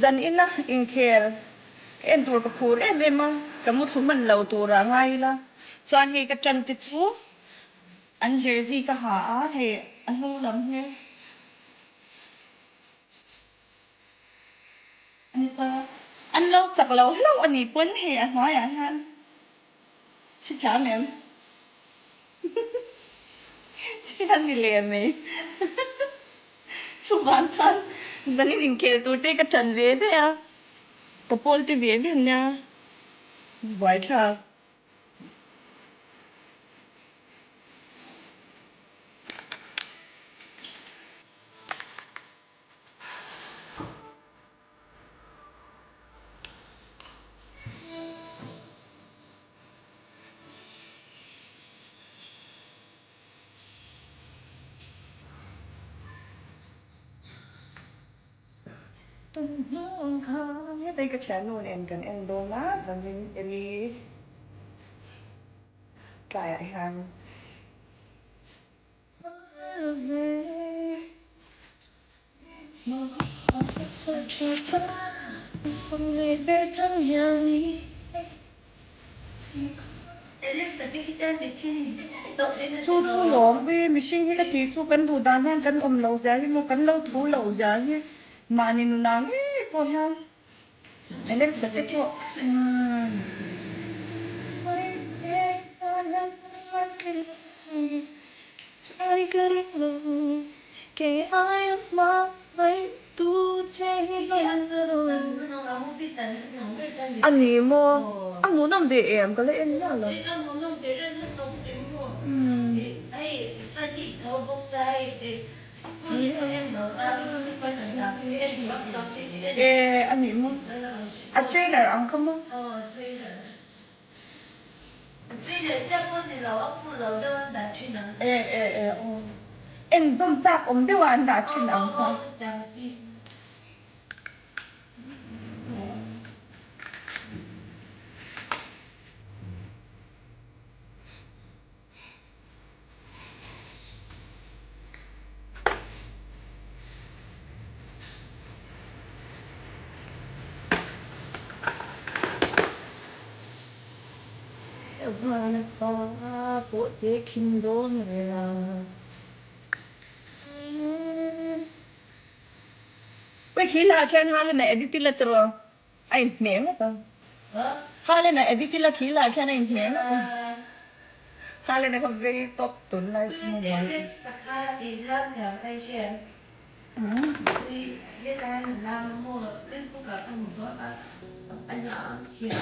Zan ina in kher en tur ka phur em kamut fu man lo tura ngai la chuan he ka tan ti chu an jersey ka ha a he an lo lam he ani ta an lo chak lo ani pon he a hnuai a han si thả mem han ni le me su ban chan zan in kher tur te ka tan ve be a ka pol ti ve be nya vai tha Hết đây cái chén luôn em cần em đô mát rồi mình đi cài hàng chú chú lỏng vì mình sinh cái tí chú cần thủ đàn hen cần lâu giá thì một cần lâu thú lâu giá thì mà nhìn nó ấy cô ha anh lấy sẽ tiếp tục Sai cái lòng cái ai mà lấy tu chơi anh mo anh muốn làm gì em có lẽ em nhớ là anh mo à trailer anh không mo em dùng chắc ông đều anh đã chuyên anh không bộ thế kinh đô người Wait, hila kan hala na edit la tro. Ay, meng pa. Hala na edit la hila kan ay meng. Hala na ka very top tun la mo ba. Sakha ilan thảo hay chuyện. Vì cái này làm mua bên cũng cả một số anh nhỏ chuyện.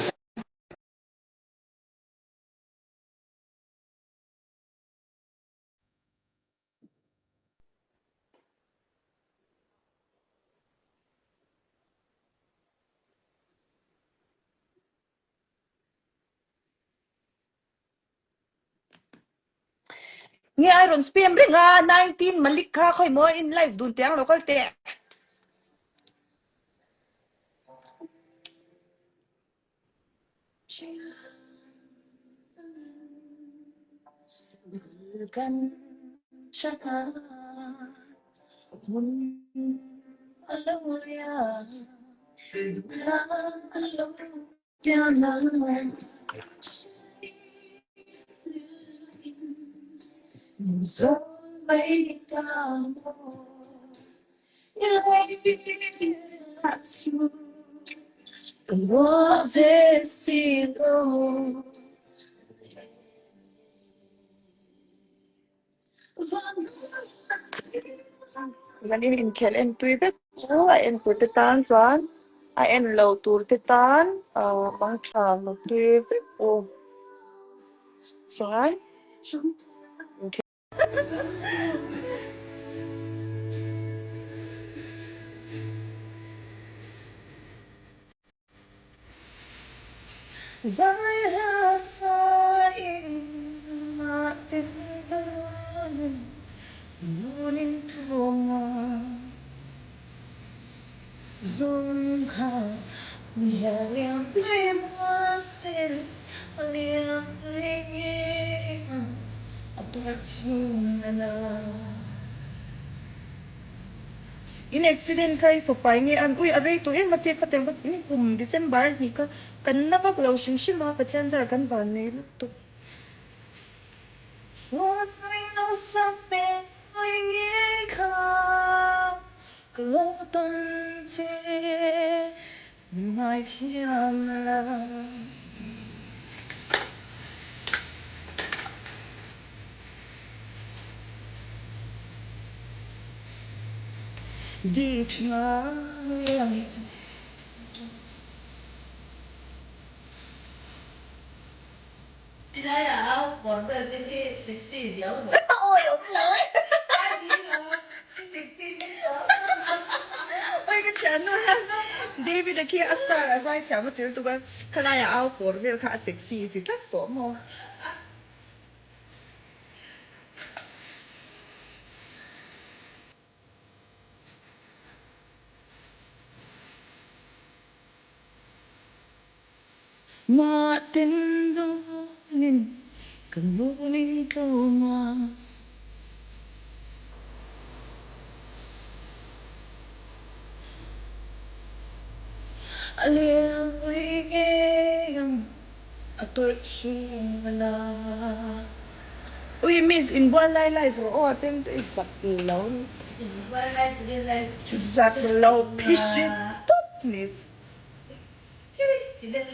Ni Iron Spam ring 19 malik ka khoy mo in live dun tiang local te. Kan chana mun aloya alo piana zo bay ta mo Zan in kel en tui bet chu a en pur te tan chuan a en lo tur te tan bang than lo tui vet o chuan Zai ha sa in ma tin dan nunin thuma zum ha liang play ma sil liang play apertuna in accident kai fo pai nge an ui arei tu e mate ka tem ni kum December ni ka kan na bak lo shim shim ma pathian zar kan ban ne lu tu Lord, I know something when you come. Lord, don't take my love. Deep night. Đi đây là còn về cái xì xì đéo nữa. Ôi đúng rồi. Ai đi là xì xì đéo. Ôi cái chán nó ha. David kia Astar azai theo một tiếng tụi con. Cái này áo của việc khá sexy thì rất tốt mà. Matin donin kemuning tuma Aliang wigayang atur sumala Ui miss in buwan lai lai for oh tin isak law Qua đây đi đây. isak law pishit top nit Đi đây.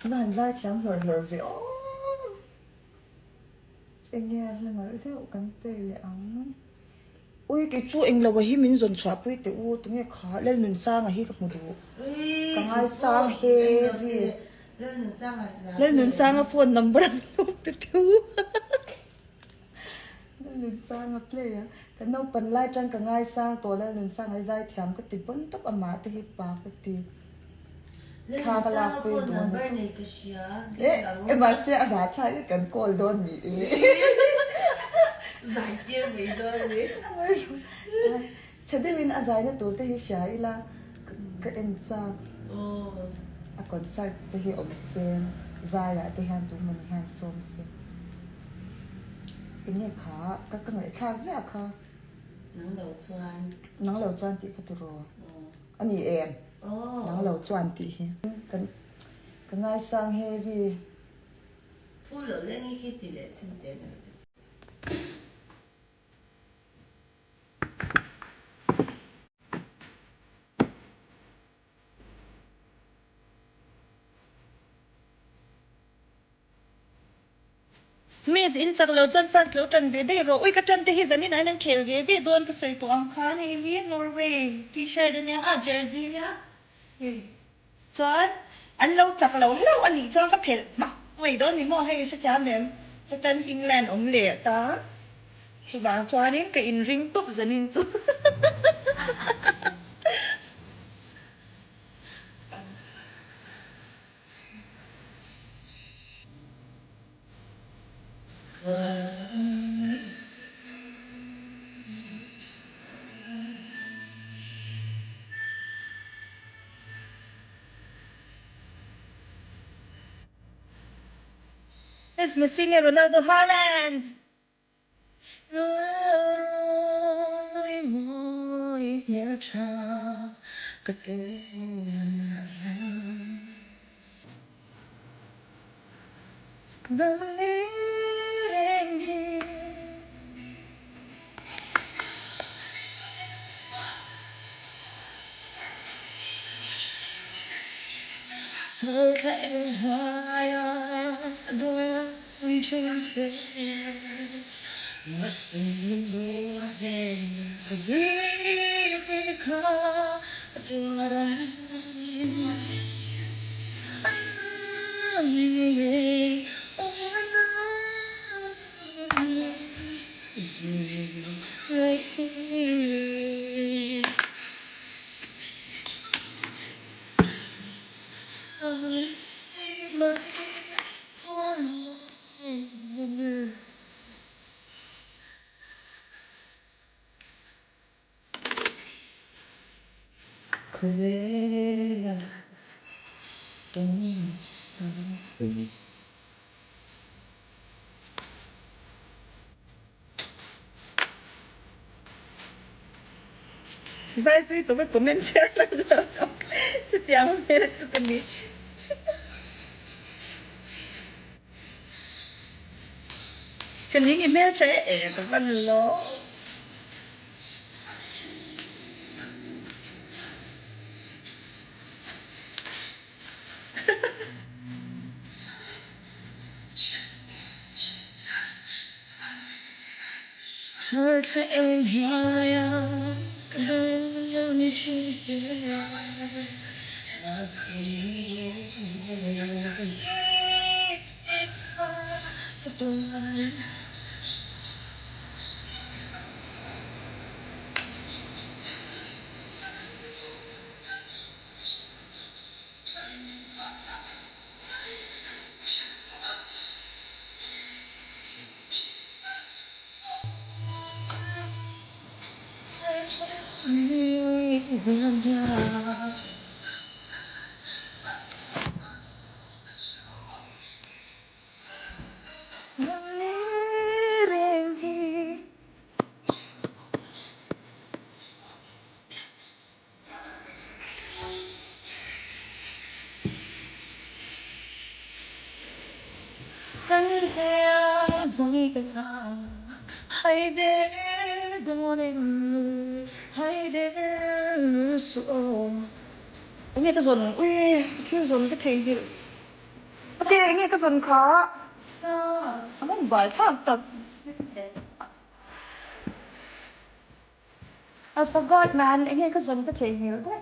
Bạn ra chẳng hở vì anh nghe là nói theo cắn tê lệ ống ui cái chú anh là hi min dồn xóa bui te u tung nghe khó lên mình sang à hi gặp một đủ càng ai sang he gì lên mình sang à phone number lúc te tu lên mình sang à play à cái nấu phần lai trang càng ai sang tổ lên mình sang ai dai thiam cái tì bún tóc ama te hi pa cái tì khá cái lạc quê đồ em mà sẽ giả thay cái cần call đón bị Giải chia với tôi đi. Chắc đi mình azai na tur te hi sha ila ka en cha a concert te hi om sen zaya te han tu man han som se ini kha ka ka ngai thak za kha nang lo chan ti ka tu ro ani em nang lo chan ti hi kan ka ngai sang he vi Phu lỡ lên cái tỷ lệ chân tế này. Miss in chak lo chan France lo chan ve dei ro ui ka chan te hi zani nai nang khel ve ve don ka soi tu ang kha ni vi Norway t-shirt nia a jersey nia chuan an lo chak lo lo ani chuan ka phel ma wei don ni mo hei sa cha mem ka tan England om le ta chu bang chuan in ka in ring tup zanin chu It's Messi and Ronaldo Haaland. So higher, don't choose it. Must be losing a big car. Do what Sai sui tu per menziare sentiamo bene su quindi quindi invece è bello nghe cái dồn ui cái dồn cái thầy hiệu cái nghe cái dồn khó nó bài thật tập I forgot man nghe cái dồn cái thầy hiệu đấy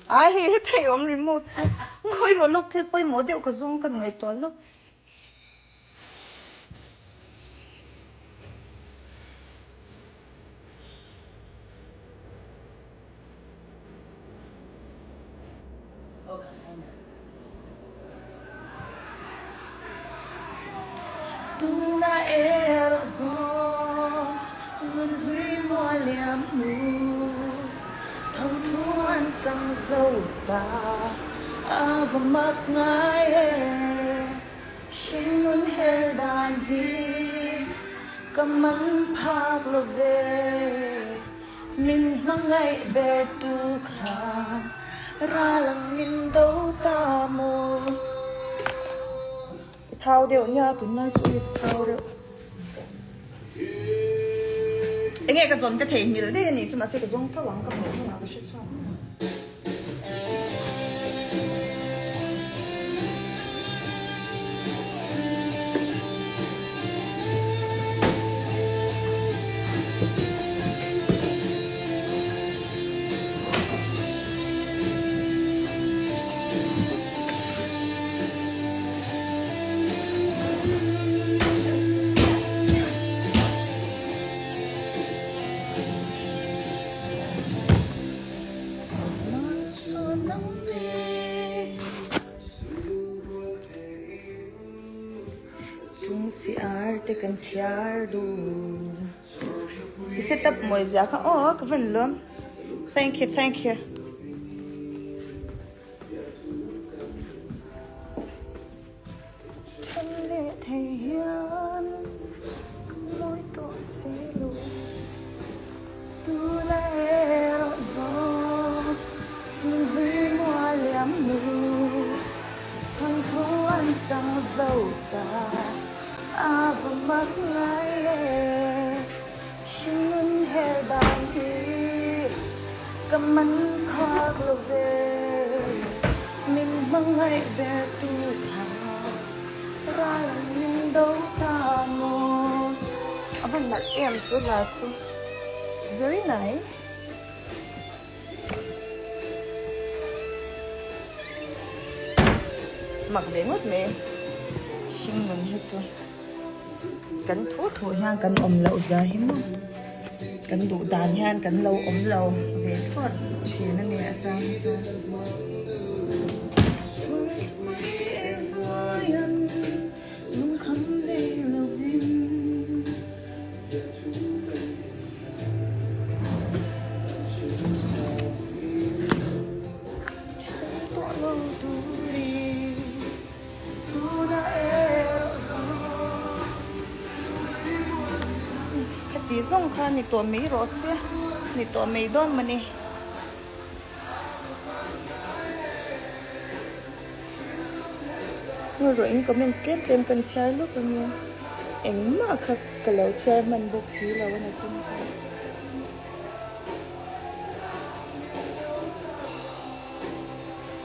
ai thì thầy ông remote khôi rồi lúc thế quay mỗi điều có dung cần ngày toán lúc tu na era gió ngân huy mua liam mù thông thuan trăng dâu ta và mắt ngái xin muốn hel đàn hi cầm mắn phạc lo về mình mang ngày về tu khả ra lăng mình đâu ta mô thao điệu nha tụi nó chui thao điệu anh nghe cái dồn cái thể nhiều đấy này chứ mà sẽ cái dồn cái lăng cái mồm nó cái shit sao si arte kan chiar du set up moi za ka oh ka van lom thank you le thầy hiền môi to xì lu tu la ero gió mình huy mua liam nu thằng thu anh chẳng dâu ta và mắt ngái xin muốn hẹn đàn hi cầm mắn khoác lo về mình mang ngày về tu khả ra là mình đâu ta một bạn đặt em chỗ là chỗ it's very nice mặc để mất mẹ xin mừng hết rồi cắn thuốc nha cắn ống lậu ra hiếm không cắn đủ đàn nha cắn lâu ống lậu về thoát chỉ nó mẹ trang cho lâu tu đi tu đã em cái tí xong khá nị tổ mấy rồi xưa nị tổ mấy đón mà nị rồi anh có mình kết thêm cần chơi lúc bao nhiêu anh mà khắc cái lẩu chơi mình buộc xí làวันnày chính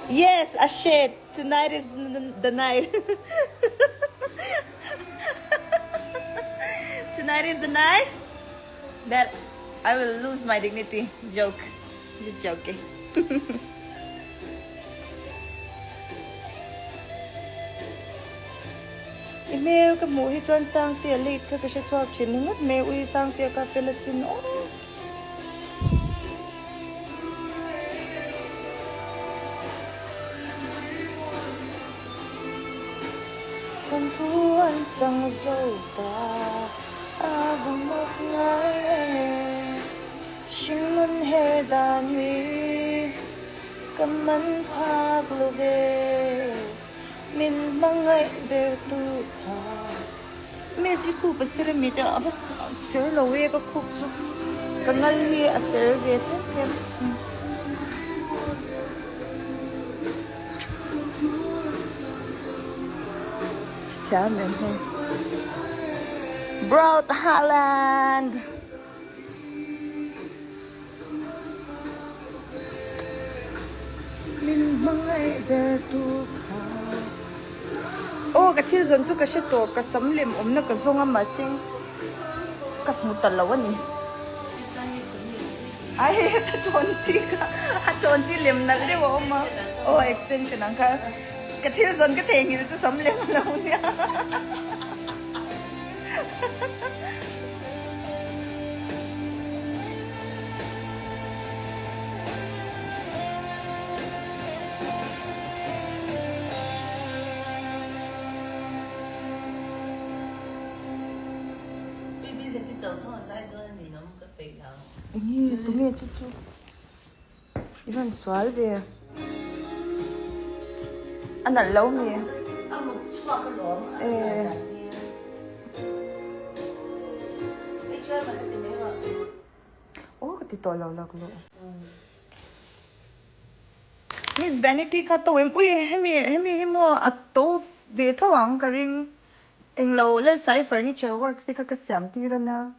Yes, Ashet. Tonight is the night. Tonight is the night that I will lose my dignity. Joke. Just joking. Email ka mo hi chuan sang tia late ka ka chuak chin ngot me ui sang tia ka felasin oh. Thân thuan chẳng dâu ta bông mốc ngay xin muốn hè đàn huy cầm mắn phá glu về mình mang ngay bề tu ha me si khu pa sir mi ta abas sir lo we ka khu chu kangal hi a sir ve them Tell me, Bro Haaland. Min mangai ber tu kha. Oh, ka thil zon chu ka she to ka samlem omna ka zonga ma sing. Ka mu talawa ni. Ai ta ton chi ka. Ha ton chi lem na re wo ma. Oh, extension ang ka. Cái thiếu dân cái thèn gì tôi sống lên lâu nha bây giờ cái tàu xong rồi sai cơ thì nó có bị đâu nghe tôi nghe chút chút Ivan xoál về anh đã lâu nè ăn một xoa cái lỗ mà cái chơi mà cái mấy rồi oh cái to lâu lâu lâu Miss Vanity ka to em ui hemi mo ato về thao ang ka ring anh lâu lên sai furniture works đi ka sam ti ra na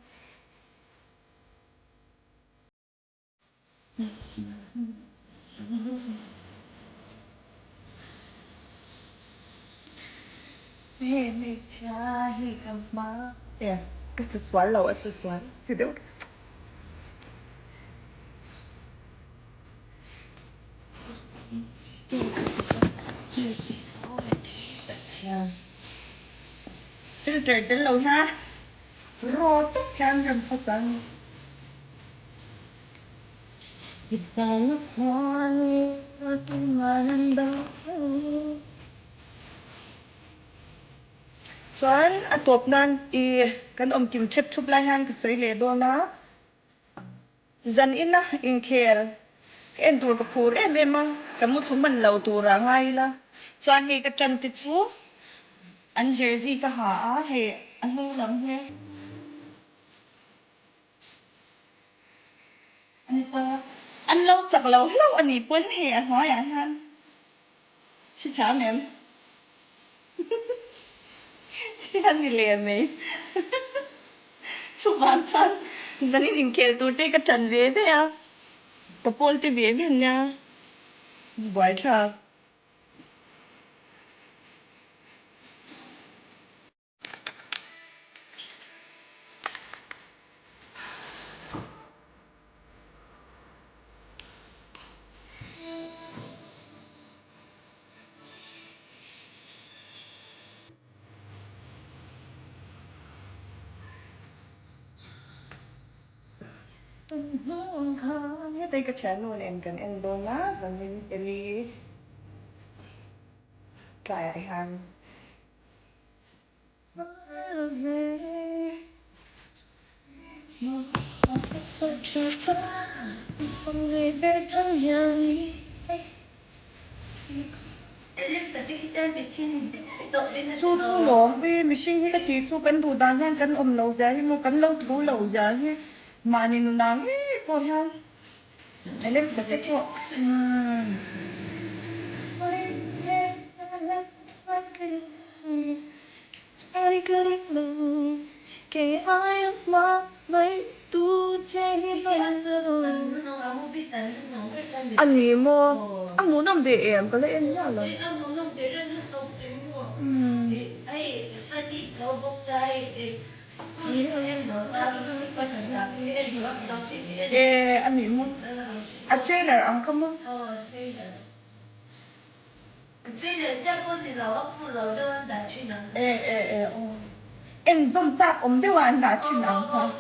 mẹ cha hi cầm má yeah cái sự xoắn lâu sự xoắn thì đâu filter đến lâu ha rồi tất cả gần phát sáng Ibang hali at maganda Soan atop nan kan kim chep chup lai han kasoi le do na zan ina in kher en tur ka phur ma kamu thuman lo tura ngai la soan he ka chan ti chu an jersey ka ha a he an hu lam he anh lâu chặt lâu anh đi quên hè anh hỏi anh xin chào em anh đi liền mày chụp bạn chân dân đi kêu tôi tới cái trần về thế à tập bơi tới về bên nha buổi trưa Hết đây cái chén luôn em cần em đôi má dần lên em đi cài hàng Chu chu lỏng vì mình sinh hi cái tí chu cân thủ đàn hen cân lâu giá hi một cân lâu thú lâu giá hi mà nhìn nó nắng hi cô ha ai lên sẽ cái cô cái ai mà mấy tu chơi 아니 뭐 아무나 em có lẽ em nhớ là 아니 뭐 trailer ang kamu em dùng chắc ông đi玩哪去哪哈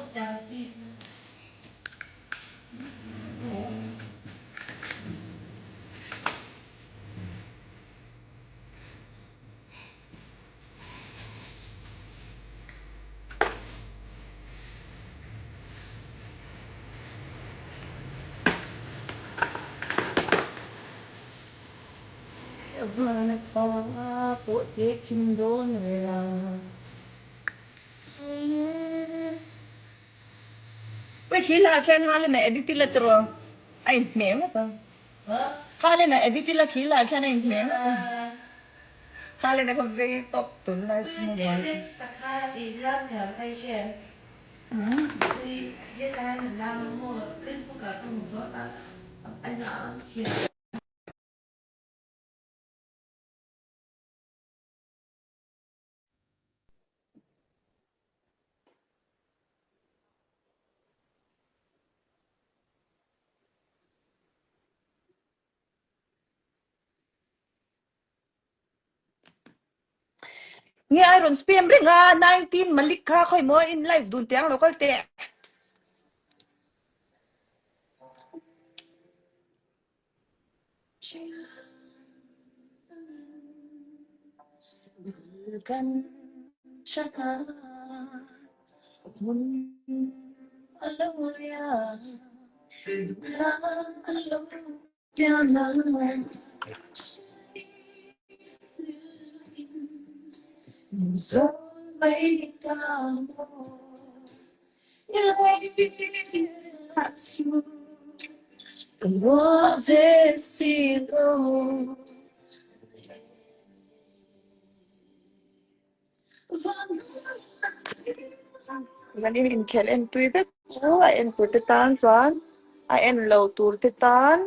Wait, hila kan hala na edit la tro. Ay, memo pa. Hala na edit la hila kan ay memo. Hala na ko very top tun la mo ba. Ni Iron Spam ring 19 malik ka koy mo in live dun tiang local te. Kan siya mun alam mo yan alam yan so may tamo relax you como decirlo Zanin in kel en tuibet en purtetan zwan en low turtetan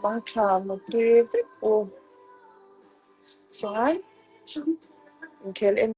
mang tra mo tuibet o zwan in kel en